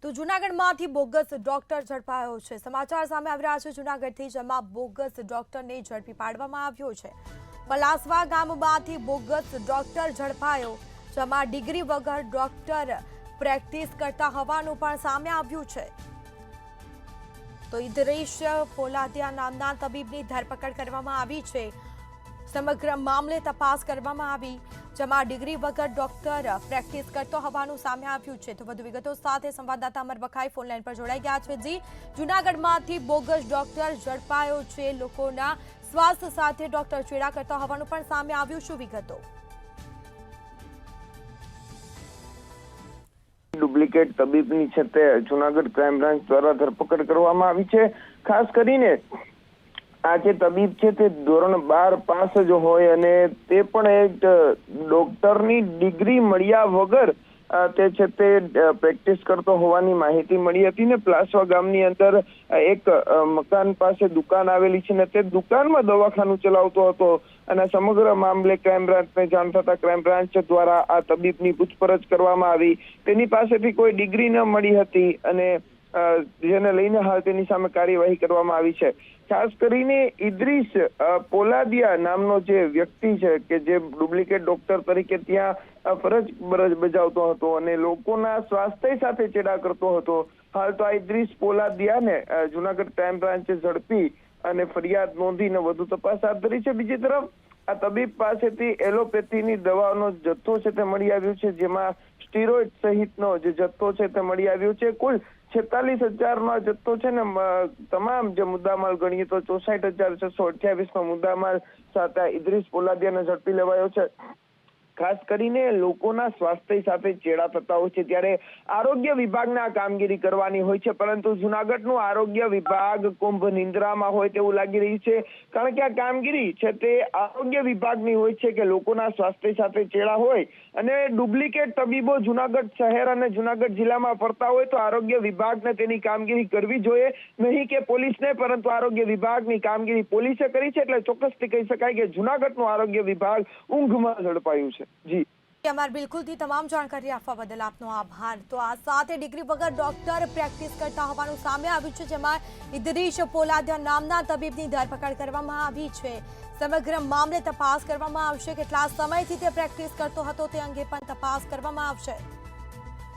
તો જૂનાગઢમાંથી bogus doctor ઝડપાયો છે। સમાચાર સામે આવી રહ્યા છે જૂનાગઢથી, જેમાં બોગસ ડોક્ટરને ઝડપી પાડવામાં આવ્યો છે। પલાસવા ગામમાંથી બોગસ ડોક્ટર ઝડપાયો, જેમાં ડિગ્રી વગર ડોક્ટર પ્રેક્ટિસ કરતા હોવાનું પણ સામે આવ્યું છે। તો ઇદ્રીશ પોલાદિયા નામના તબીબની ધરપકડ કરવામાં આવી છે। સમગ્ર મામલે તપાસ કરવામાં આવી, જેમાં ડિગ્રી વગર ડોક્ટર પ્રેક્ટિસ કરતો હોવાનું સામે આવ્યું છે। તો વધુ વિગતો સાથે સંવાદદાતા અમર બખાઈ ફોનલાઈન પર જોડાઈ ગયા છે। જી, જૂનાગઢમાંથી બોગસ ડોક્ટર ઝડપાયો છે, લોકોના સ્વાસ્થ્ય સાથે ડોક્ટર ચેડા કરતા હોવાનું પણ સામે આવ્યું, શું વિગતો? ડુપ્લિકેટ તબીબની છે તે જૂનાગઢ ક્રાઇમ બ્રાન્ચ દ્વારા ધરપકડ કરવામાં આવી છે। ખાસ કરીને આ જે તબીબ છે તે ધોરણ 12 પાસ જ હોય અને તે પણ એક ડોક્ટરની ડિગ્રી મળ્યા વગર તે છે તે પ્રેક્ટિસ કરતો હોવાની માહિતી મળી હતી ને પલાસવા ગામની અંદર એક મકાન પાસે દુકાન આવેલી છે ને તે દુકાનમાં દવાખાનું ચલાવતો હતો અને સમગ્ર મામલે ક્રાઇમ બ્રાન્ચને જાણ થતા ક્રાઇમ બ્રાન્ચ દ્વારા આ તબીબની પૂછપરછ કરવામાં આવી। તેની પાસેથી કોઈ ડિગ્રી ન મળી હતી અને જેને લઈને હાલ તેની સામે કાર્યવાહી કરવામાં આવી છે। ખાસ કરીને ઇદ્રીશ પોલાદિયા નામનો જે વ્યક્તિ છે કે જે ડુપ્લિકેટ ડોક્ટર તરીકે ત્યાં ફરજ બજાવતો હતો અને લોકોના સ્વાસ્થ્ય સાથે ચેડા કરતો હતો। હાલ તો આ ઇદ્રીશ પોલાદિયાને જૂનાગઢ ક્રાઇમ બ્રાન્ચે ઝડપી અને ફરિયાદ નોંધીને વધુ તપાસ હાથ ધરી છે। બીજી તરફ આ તબીબ પાસેથી એલોપેથીની દવાનો જથ્થો છે તે મળી આવ્યો છે, જેમાં સ્ટીરોઇડ સહિતનો જે જથ્થો છે તે મળી આવ્યો છે। કુલ 46,000નો જથ્થો છે ને તમામ જે મુદ્દામાલ ગણીએ તો 64,628નો મુદ્દામાલ સાથે ઇદ્રીશ પોલાદિયાને ઝડપી લેવાયો છે। ખાસ કરીને લોકોના સ્વાસ્થ્ય સાથે ચેડા થતા હોય છે ત્યારે આરોગ્ય વિભાગને આ કામગીરી કરવાની હોય છે, પરંતુ જૂનાગઢનું આરોગ્ય વિભાગ કુંભ નિંદ્રામાં હોય તેવું લાગી રહ્યું છે, કારણ કે આ કામગીરી છે તે આરોગ્ય વિભાગની હોય છે કે લોકોના સ્વાસ્થ્ય સાથે ચેડા હોય અને ડુપ્લિકેટ તબીબો જૂનાગઢ શહેર અને જૂનાગઢ જિલ્લામાં ફરતા હોય તો આરોગ્ય વિભાગને તેની કામગીરી કરવી જોઈએ, નહીં કે પોલીસને, પરંતુ આરોગ્ય વિભાગની કામગીરી પોલીસે કરી છે। એટલે ચોક્કસથી કહી શકાય કે જૂનાગઢનું આરોગ્ય વિભાગ ઊંઘમાં ઝડપાયું છે। જી અમાર બિલકુલથી તમામ જાણકારી આપવા બદલ આપનો આભાર। તો આ સાથે ડિગ્રી વગર ડોક્ટર પ્રેક્ટિસ કરતા હોવાનું સામે આવ્યું છે, જેમાં ઇદ્રીશ પોલાદિયા નામના તબીબની ધરપકડ કરવામાં આવી છે। સમગ્ર મામલે તપાસ કરવામાં આવશે, કેટલા સમયથી તે પ્રેક્ટિસ કરતો હતો તે અંગે પણ તપાસ કરવામાં આવશે।